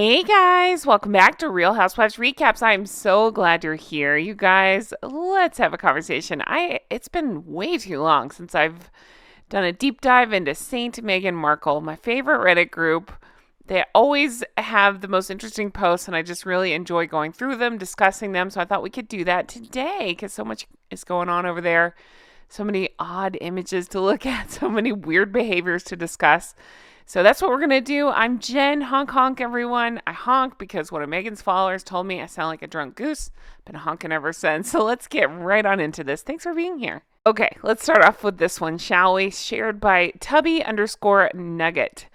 Hey guys, welcome back to Real Housewives Recaps. I'm so glad you're here. You guys, let's have a conversation. It's been way too long since I've done a deep dive into Saint Meghan Markle, my favorite Reddit group. They always have the most interesting posts, and I just really enjoy going through them, discussing them. So I thought we could do that today because so much is going on over there. So many odd images to look at, so many weird behaviors to discuss. So that's what we're going to do. I'm Jen. Honk, honk, everyone. I honk because one of Meghan's followers told me I sound like a drunk goose. Been honking ever since. So let's get right on into this. Thanks for being here. Okay, let's start off with this one, shall we? Shared by Tubby_Nugget.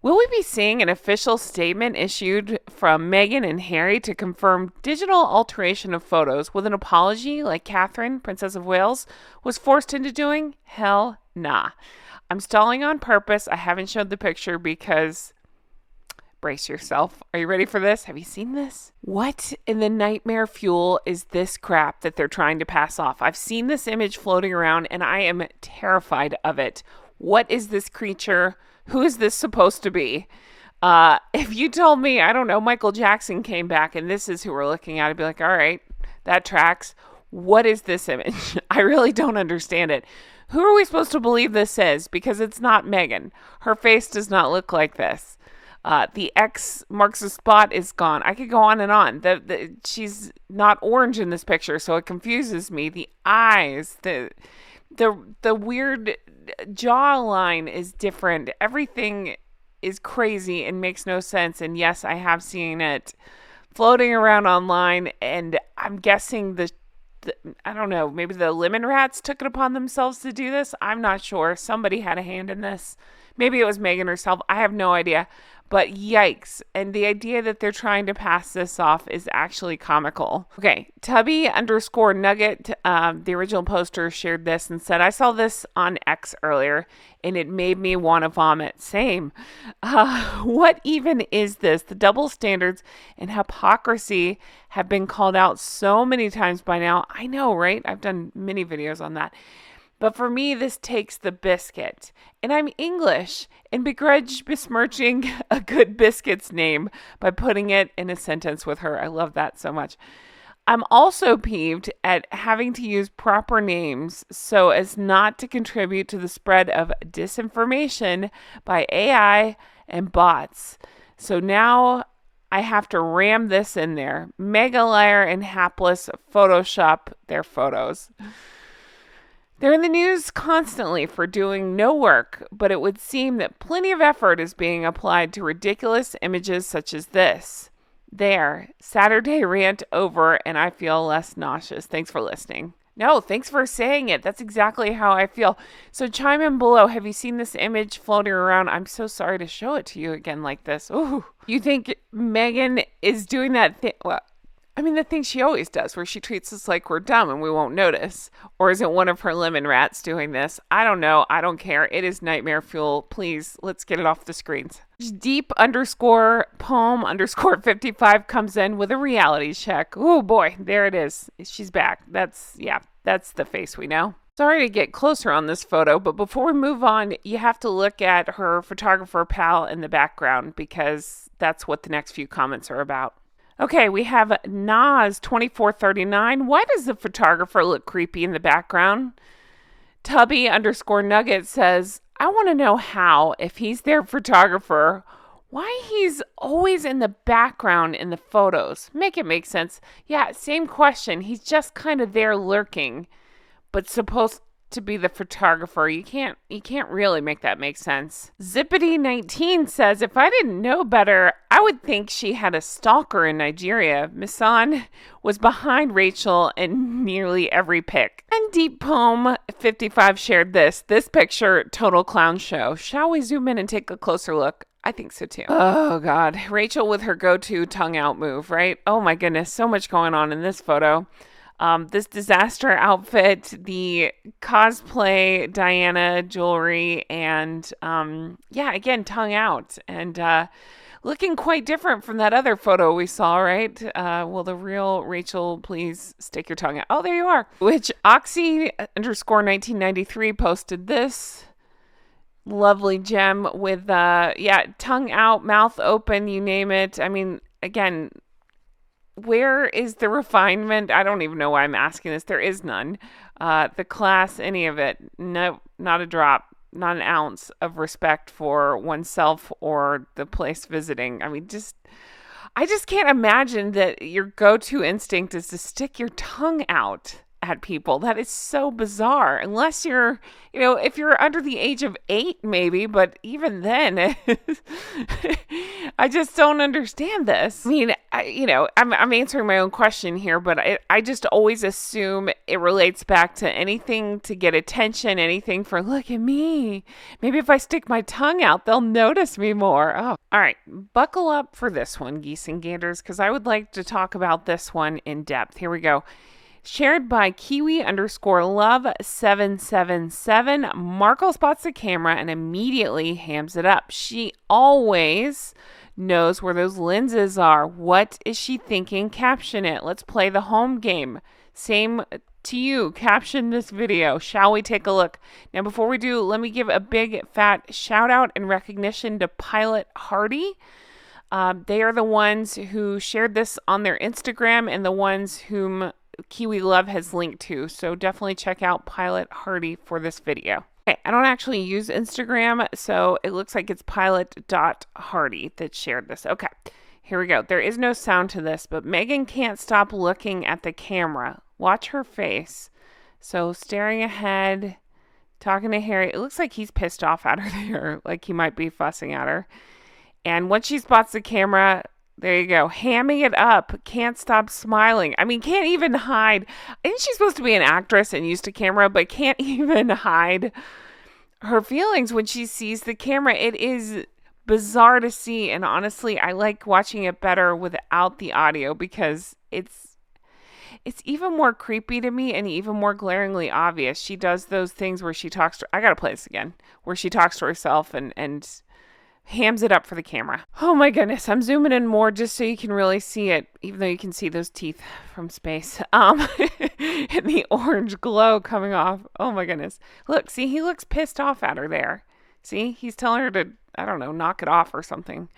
Will we be seeing an official statement issued from Meghan and Harry to confirm digital alteration of photos with an apology like Catherine, Princess of Wales, was forced into doing? Hell nah. I'm stalling on purpose. I haven't showed the picture because, brace yourself. Are you ready for this? Have you seen this? What in the nightmare fuel is this crap that they're trying to pass off? I've seen this image floating around and I am terrified of it. What is this creature? Who is this supposed to be? If you told me, I don't know, Michael Jackson came back and this is who we're looking at, I'd be like, all right, that tracks. What is this image? I really don't understand it. Who are we supposed to believe this is? Because it's not Meghan. Her face does not look like this. The X marks the spot is gone. I could go on and on. She's not orange in this picture, so it confuses me. The eyes, the weird jawline is different. Everything is crazy and makes no sense. And yes, I have seen it floating around online, and I'm guessing I don't know, maybe the lemon rats took it upon themselves to do this. I'm not sure. Somebody had a hand in this. Maybe it was Meghan herself. I have no idea. But yikes. And the idea that they're trying to pass this off is actually comical. Okay, Tubby_Nugget, the original poster, shared this and said, I saw this on X earlier and it made me want to vomit. Same. What even is this? The double standards and hypocrisy have been called out so many times by now. I know, right? I've done many videos on that. But for me, this takes the biscuit. And I'm English and begrudge besmirching a good biscuit's name by putting it in a sentence with her. I love that so much. I'm also peeved at having to use proper names so as not to contribute to the spread of disinformation by AI and bots. So now I have to ram this in there. Mega liar and hapless Photoshop their photos. They're in the news constantly for doing no work, but it would seem that plenty of effort is being applied to ridiculous images such as this. There, Saturday rant over, and I feel less nauseous. Thanks for listening. No, thanks for saying it. That's exactly how I feel. So chime in below. Have you seen this image floating around? I'm so sorry to show it to you again like this. Ooh. You think Meghan is doing that thing? Well, I mean, the thing she always does, where she treats us like we're dumb and we won't notice. Or is it one of her lemon rats doing this? I don't know. I don't care. It is nightmare fuel. Please, let's get it off the screens. Deep_poem_55 comes in with a reality check. Oh boy, there it is. She's back. That's the face we know. Sorry to get closer on this photo, but before we move on, you have to look at her photographer pal in the background because that's what the next few comments are about. Okay, we have Nas2439. Why does the photographer look creepy in the background? Tubby_Nugget says, I want to know how, if he's their photographer, why he's always in the background in the photos. Make it make sense. Yeah, same question. He's just kind of there lurking, but supposed to be the photographer. You can't really make that make sense. Zippity19 says, if I didn't know better, I would think she had a stalker in Nigeria. Misan was behind Rachel in nearly every pic. And Deep Poem 55 shared this picture, total clown show. Shall we zoom in and take a closer look? I think so too. Oh God, Rachel with her go-to tongue out move, right? Oh my goodness, so much going on in this photo. This disaster outfit, the cosplay Diana jewelry, and again, tongue out. And looking quite different from that other photo we saw, right? Will the real Rachel please stick your tongue out? Oh, there you are. Which Oxy_1993 posted this. lovely gem with yeah, tongue out, mouth open, you name it. I mean, again, where is the refinement? I don't even know why I'm asking this. There is none. The class, any of it, no, not a drop, not an ounce of respect for oneself or the place visiting. I mean, I just can't imagine that your go-to instinct is to stick your tongue out at people. That is so bizarre. Unless you're, if you're under the age of 8, maybe, but even then, I just don't understand this. I mean, I'm answering my own question here, but I just always assume it relates back to anything to get attention, anything for look at me. Maybe if I stick my tongue out, they'll notice me more. Oh, all right. Buckle up for this one, geese and ganders, because I would like to talk about this one in depth. Here we go. Shared by Kiwi_love777. Markle spots the camera and immediately hams it up. She always knows where those lenses are. What is she thinking? Caption it. Let's play the home game. Same to you. Caption this video. Shall we take a look? Now, before we do, let me give a big fat shout out and recognition to Pilot Hardy. They are the ones who shared this on their Instagram and the ones whom Kiwi Love has linked to, so definitely check out Pilot Hardy for this video. Okay, I don't actually use Instagram, so it looks like it's pilot.hardy that shared this. Okay, here we go. There is no sound to this, but Meghan can't stop looking at the camera. Watch her face. So staring ahead, talking to Harry. It looks like he's pissed off at her there, like he might be fussing at her. And once she spots the camera, there you go. Hamming it up. Can't stop smiling. I mean, can't even hide. Isn't she supposed to be an actress and used to camera, but can't even hide her feelings when she sees the camera? It is bizarre to see. And honestly, I like watching it better without the audio because it's even more creepy to me and even more glaringly obvious. She does those things where she talks to, I got to play this again, where she talks to herself and hams it up for the camera. Oh my goodness, I'm zooming in more just so you can really see it, even though you can see those teeth from space. And the orange glow coming off. Oh my goodness. Look, see, he looks pissed off at her there. See, he's telling her to, I don't know, knock it off or something.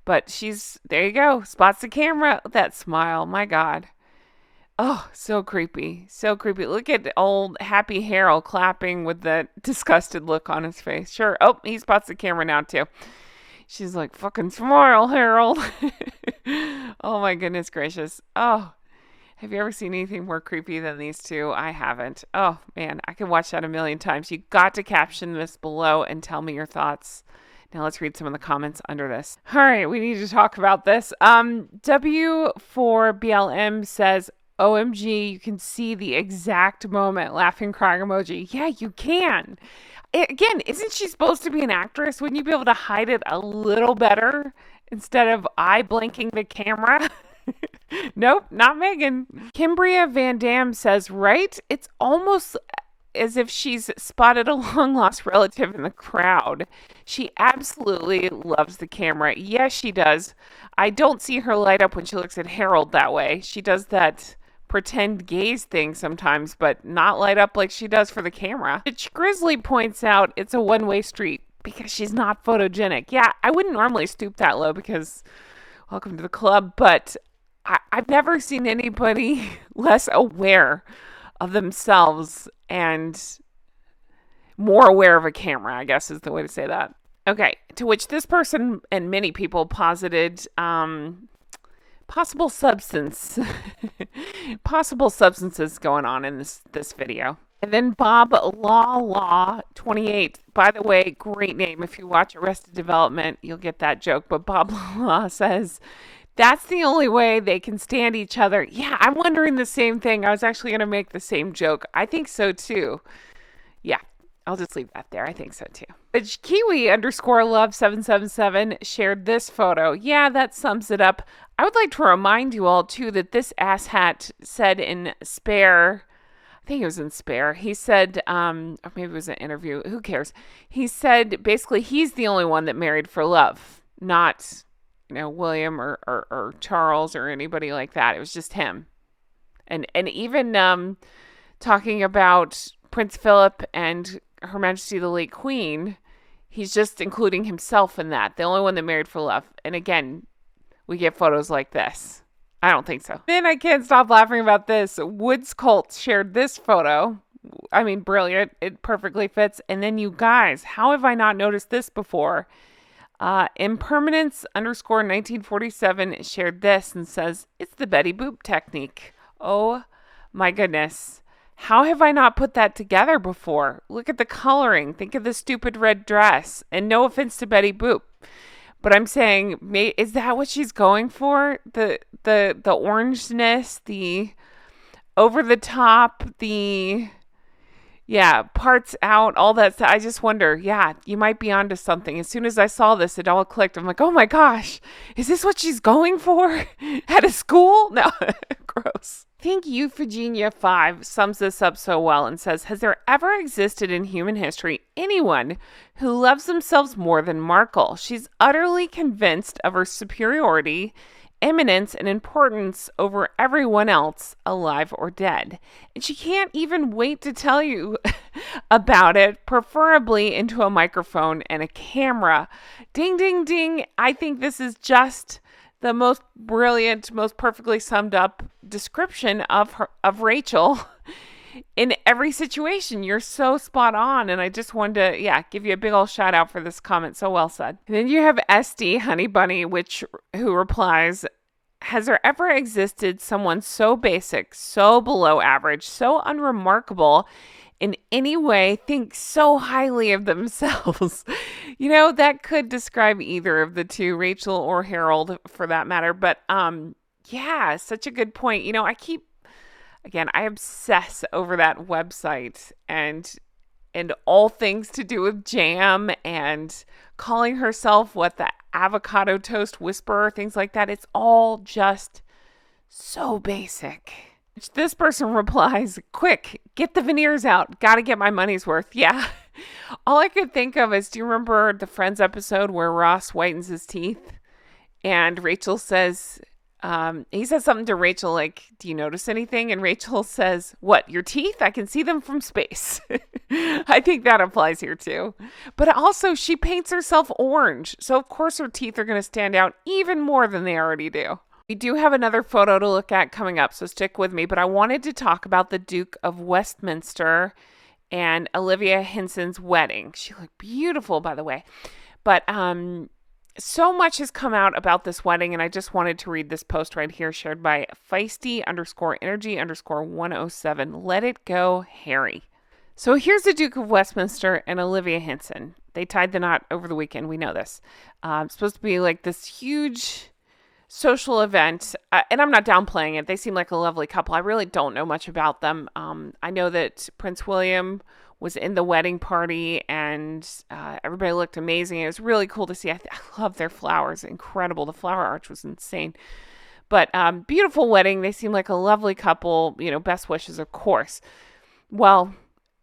But there you go, spots the camera. That smile, my God. Oh, so creepy. So creepy. Look at old Happy Harold clapping with that disgusted look on his face. Sure. Oh, he spots the camera now too. She's like, fucking smile, Harold. Oh my goodness gracious. Oh, have you ever seen anything more creepy than these two? I haven't. Oh man, I could watch that a million times. You got to caption this below and tell me your thoughts. Now let's read some of the comments under this. All right, we need to talk about this. W4BLM says, OMG, you can see the exact moment. Laughing crying emoji. Yeah, you can. Again, isn't she supposed to be an actress? Wouldn't you be able to hide it a little better instead of eye blinking the camera? Nope, not Meghan. Kimbria Van Dam says, right? It's almost as if she's spotted a long-lost relative in the crowd. She absolutely loves the camera. Yes, she does. I don't see her light up when she looks at Harold that way. She does that pretend gaze thing sometimes, but not light up like she does for the camera. Which Grizzly points out it's a one-way street because she's not photogenic. Yeah, I wouldn't normally stoop that low because welcome to the club, but I've never seen anybody less aware of themselves and more aware of a camera, I guess is the way to say that. Okay, to which this person and many people posited possible substances going on in this video. And then Bob Law 28. By the way, great name. If you watch Arrested Development, you'll get that joke. But Bob Law says, that's the only way they can stand each other. Yeah, I'm wondering the same thing. I was actually going to make the same joke. I think so too. Yeah, I'll just leave that there. I think so too. But Kiwi_love777 shared this photo. Yeah, that sums it up. I would like to remind you all too that this asshat said in Spare, I think it was in Spare, he said, or maybe it was an interview, who cares? He said basically he's the only one that married for love, not William or Charles or anybody like that. It was just him. And even talking about Prince Philip and Her Majesty the late Queen, He's just including himself in that. The only one that married for love. And again, we get photos like this. I don't think so. Then I can't stop laughing about this. Woods Cult shared this photo. I mean, brilliant. It perfectly fits. And then you guys, how have I not noticed this before? Impermanence underscore 1947 shared this and says, it's the Betty Boop technique. Oh my goodness. How have I not put that together before? Look at the coloring. Think of the stupid red dress. And no offense to Betty Boop, but I'm saying, is that what she's going for? The orangeness, the over the top, the parts out, all that stuff. I just wonder, you might be onto something. As soon as I saw this, it all clicked. I'm like, oh my gosh, is this what she's going for at a school? No, gross. I think Euphigenia5 sums this up so well and says, has there ever existed in human history anyone who loves themselves more than Markle? She's utterly convinced of her superiority, eminence, and importance over everyone else, alive or dead. And she can't even wait to tell you about it, preferably into a microphone and a camera. Ding, ding, ding. I think this is just the most brilliant, most perfectly summed up description of Rachel in every situation. You're so spot on. And I just wanted to, give you a big old shout out for this comment. So well said. And then you have SD Honey Bunny, who replies, has there ever existed someone so basic, so below average, so unremarkable in any way, think so highly of themselves? That could describe either of the two, Rachel or Harold for that matter. But such a good point. I obsess over that website and all things to do with jam and calling herself the avocado toast whisperer, things like that. It's all just so basic. This person replies, quick, get the veneers out. Got to get my money's worth. Yeah. All I could think of is, do you remember the Friends episode where Ross whitens his teeth? And Rachel says, he says something to Rachel like, do you notice anything? And Rachel says, what, your teeth? I can see them from space. I think that applies here too. But also she paints herself orange. So of course her teeth are going to stand out even more than they already do. We do have another photo to look at coming up, so stick with me. But I wanted to talk about the Duke of Westminster and Olivia Henson's wedding. She looked beautiful, by the way. But so much has come out about this wedding, and I just wanted to read this post right here shared by feisty_energy_107. Let it go, Harry. So here's the Duke of Westminster and Olivia Henson. They tied the knot over the weekend. We know this. It's supposed to be like this huge social event, and I'm not downplaying it. They seem like a lovely couple. I really don't know much about them. I know that Prince William was in the wedding party, and everybody looked amazing. It was really cool to see. I love their flowers. Incredible. The flower arch was insane. But beautiful wedding. They seem like a lovely couple. Best wishes, of course. Well,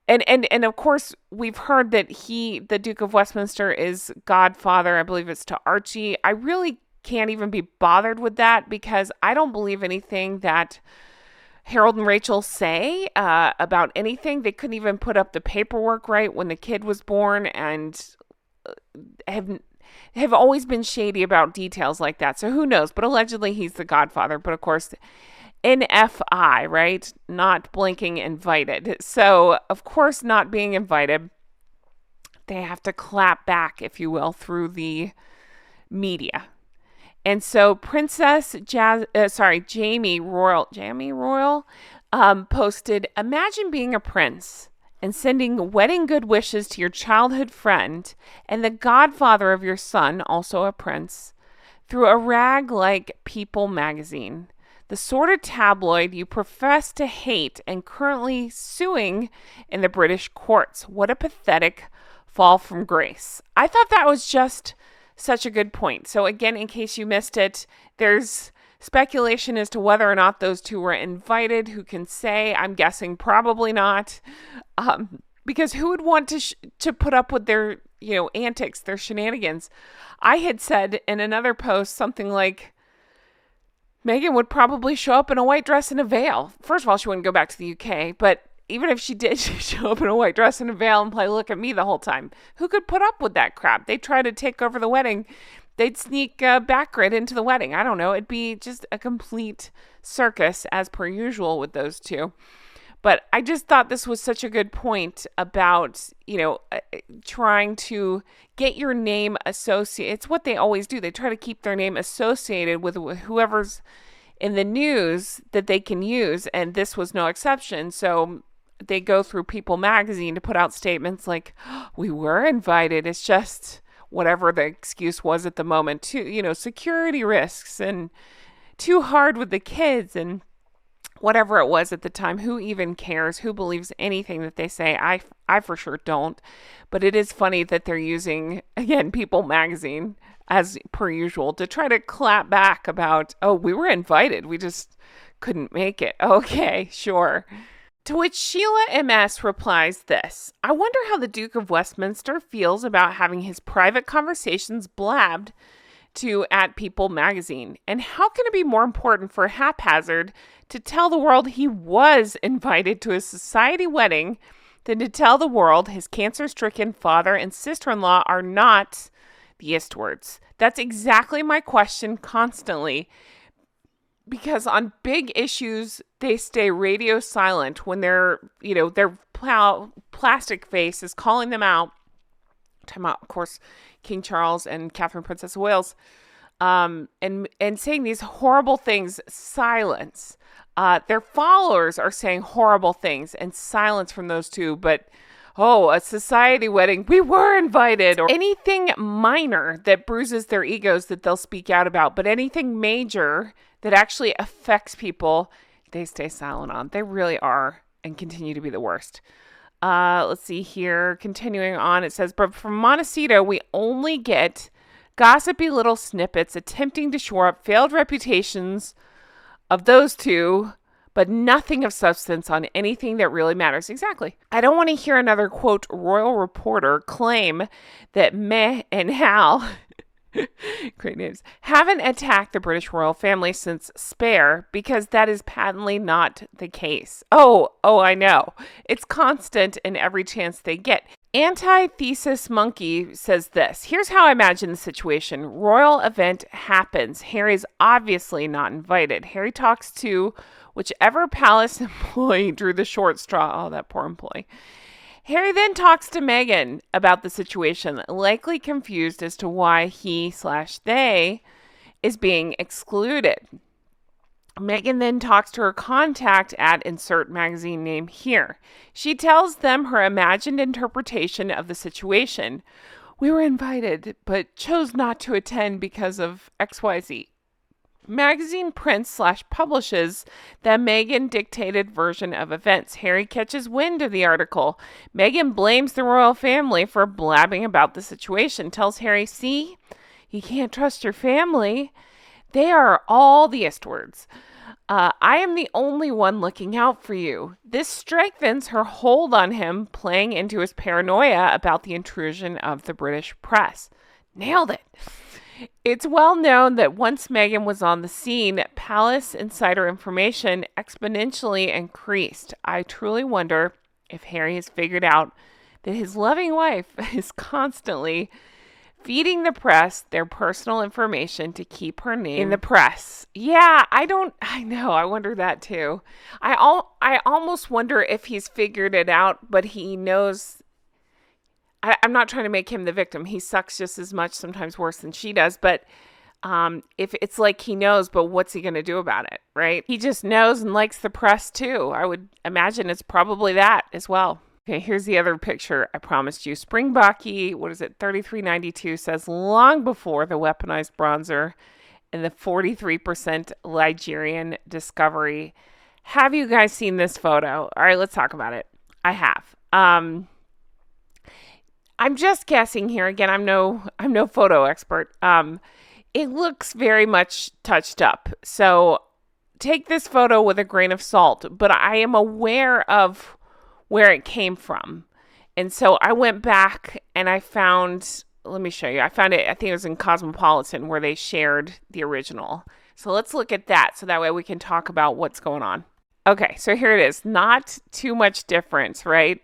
and of course, we've heard that the Duke of Westminster is godfather. I believe it's to Archie. I really can't even be bothered with that because I don't believe anything that Harold and Rachel say about anything. They couldn't even put up the paperwork right when the kid was born, and have always been shady about details like that. So who knows? But allegedly he's the godfather. But of course, NFI, right? Not blinking invited. So of course, not being invited, they have to clap back, if you will, through the media. And so Princess Jamie Royal posted, imagine being a prince and sending wedding good wishes to your childhood friend and the godfather of your son, also a prince, through a rag like People magazine, the sort of tabloid you profess to hate and currently suing in the British courts. What a pathetic fall from grace. I thought that was just such a good point. So again, in case you missed it, there's speculation as to whether or not those two were invited. Who can say? I'm guessing probably not, because who would want to put up with their antics, their shenanigans? I had said in another post something like, Meghan would probably show up in a white dress and a veil. First of all, she wouldn't go back to the UK, but even if she did, she'd show up in a white dress and a veil and play Look at Me the whole time. Who could put up with that crap? They'd try to take over the wedding. They'd sneak Backgrid into the wedding. I don't know. It'd be just a complete circus as per usual with those two. But I just thought this was such a good point about, trying to get your name associated. It's what they always do. They try to keep their name associated with whoever's in the news that they can use. And this was no exception. So they go through People magazine to put out statements like, oh, we were invited. It's just whatever the excuse was at the moment, security risks and too hard with the kids and whatever it was at the time. Who even cares? Who believes anything that they say? I for sure don't. But it is funny that they're using, again, People magazine as per usual to try to clap back about, oh, we were invited. We just couldn't make it. Okay, sure. To which Sheila MS replies this: I wonder how the Duke of Westminster feels about having his private conversations blabbed to at People magazine. And how can it be more important for Haphazard to tell the world he was invited to a society wedding than to tell the world his cancer-stricken father and sister-in-law are not the Eastwards? That's exactly my question constantly. Because on big issues, they stay radio silent when their plastic face is calling them out. Talking about, of course, King Charles and Catherine, Princess of Wales, and saying these horrible things. Silence. Their followers are saying horrible things, and silence from those two. But a society wedding, we were invited, or anything minor that bruises their egos that they'll speak out about. But anything major that actually affects people, they stay silent on. They really are and continue to be the worst. Let's see here. Continuing on, it says, but from Montecito, we only get gossipy little snippets attempting to shore up failed reputations of those two, but nothing of substance on anything that really matters. Exactly. I don't want to hear another, quote, royal reporter claim that Meh and Hal, great names, haven't attacked the British royal family since Spare, because that is patently not the case. Oh, I know. It's constant in every chance they get. Antithesis Monkey says this: here's how I imagine the situation. Royal event happens. Harry's obviously not invited. Harry talks to whichever palace employee drew the short straw. Oh, that poor employee. Harry then talks to Meghan about the situation, likely confused as to why he/they is being excluded. Meghan then talks to her contact at insert magazine name here. She tells them her imagined interpretation of the situation. We were invited, but chose not to attend because of XYZ. Magazine prints/publishes the Meghan dictated version of events. Harry catches wind of the article. Meghan blames the royal family for blabbing about the situation, tells Harry, see, you can't trust your family. They are all the Eastwards. I am the only one looking out for you. This strengthens her hold on him, playing into his paranoia about the intrusion of the British press. Nailed it. It's well known that once Meghan was on the scene, palace insider information exponentially increased. I truly wonder if Harry has figured out that his loving wife is constantly feeding the press their personal information to keep her name in the press. Yeah, I know. I wonder that too. I almost wonder if he's figured it out, but he knows. I'm not trying to make him the victim. He sucks just as much, sometimes worse than she does. But if it's like he knows, but what's he going to do about it, right? He just knows and likes the press too. I would imagine it's probably that as well. Okay, here's the other picture I promised you. Springbok-y, 3392 says, long before the weaponized bronzer and the 43% Nigerian discovery. Have you guys seen this photo? All right, let's talk about it. I have. I'm just guessing here. Again, I'm no photo expert. It looks very much touched up. So take this photo with a grain of salt, but I am aware of where it came from. And so I went back and I found, let me show you. I found it, I think it was in Cosmopolitan where they shared the original. So let's look at that so that way we can talk about what's going on. Okay, so here it is. Not too much difference, right?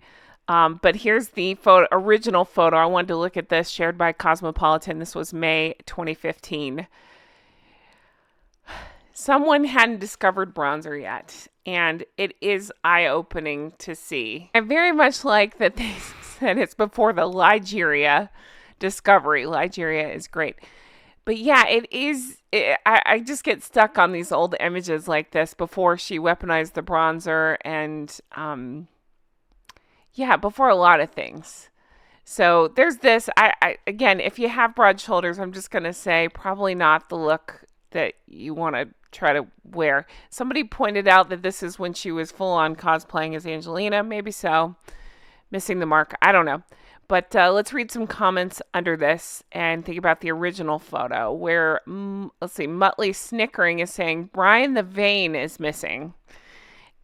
But here's the original photo. I wanted to look at this, shared by Cosmopolitan. This was May 2015. Someone hadn't discovered bronzer yet, and it is eye-opening to see. I very much like that they said it's before the Ligeria discovery. Ligeria is great. But yeah, it is. I just get stuck on these old images like this before she weaponized the bronzer and, yeah, before a lot of things. So there's this. Again, if you have broad shoulders, I'm just going to say probably not the look that you want to try to wear. Somebody pointed out that this is when she was full on cosplaying as Angelina. Maybe so. Missing the mark. I don't know. But let's read some comments under this and think about the original photo where, let's see, Muttley Snickering is saying, Brian the Vein is missing.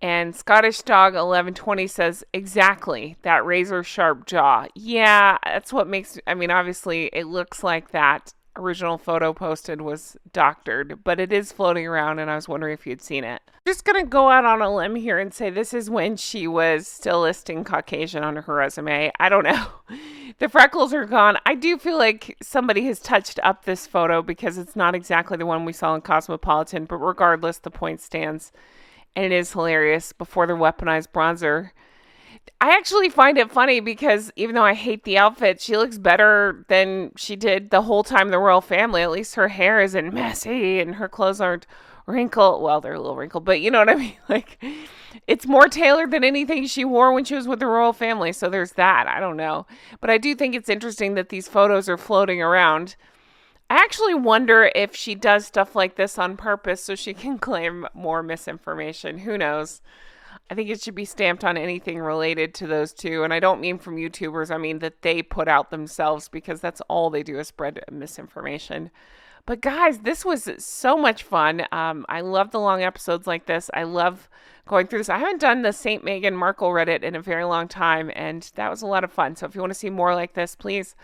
And Scottish Dog 1120 says, exactly, that razor sharp jaw. Yeah, that's what makes, I mean, obviously it looks like that original photo posted was doctored, but it is floating around and I was wondering if you'd seen it. Just gonna go out on a limb here and say this is when she was still listing Caucasian on her resume. I don't know. The freckles are gone. I do feel like somebody has touched up this photo because it's not exactly the one we saw in Cosmopolitan, but regardless, the point stands. And it is hilarious before the weaponized bronzer. I actually find it funny because even though I hate the outfit, she looks better than she did the whole time in the royal family. At least her hair isn't messy and her clothes aren't wrinkled. Well, they're a little wrinkled, but you know what I mean? Like, it's more tailored than anything she wore when she was with the royal family. So there's that. I don't know. But I do think it's interesting that these photos are floating around. I actually wonder if she does stuff like this on purpose so she can claim more misinformation. Who knows? I think it should be stamped on anything related to those two. And I don't mean from YouTubers. I mean that they put out themselves because that's all they do is spread misinformation. But guys, this was so much fun. I love the long episodes like this. I love going through this. I haven't done the St. Meghan Markle Reddit in a very long time. And that was a lot of fun. So if you want to see more like this, please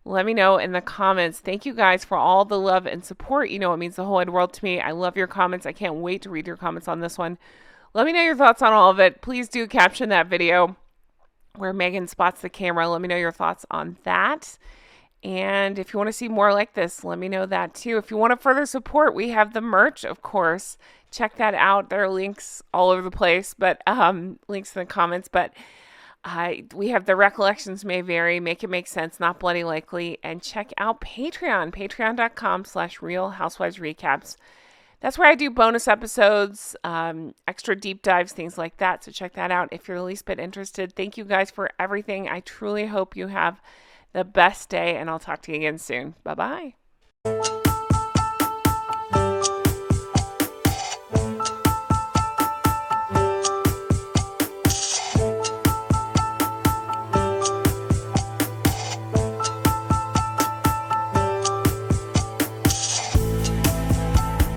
let me know in the comments. Thank you guys for all the love and support. You know, it means the whole wide world to me. I love your comments. I can't wait to read your comments on this one. Let me know your thoughts on all of it. Please do caption that video where Meghan spots the camera. Let me know your thoughts on that. And if you want to see more like this, let me know that too. If you want to further support, we have the merch, of course. Check that out. There are links all over the place, but links in the comments. But we have the recollections may vary, make it make sense, not bloody likely. And check out Patreon, patreon.com/Real Housewives Recaps. That's where I do bonus episodes, extra deep dives, things like that. So check that out if you're the least bit interested. Thank you guys for everything. I truly hope you have the best day, and I'll talk to you again soon. Bye-bye.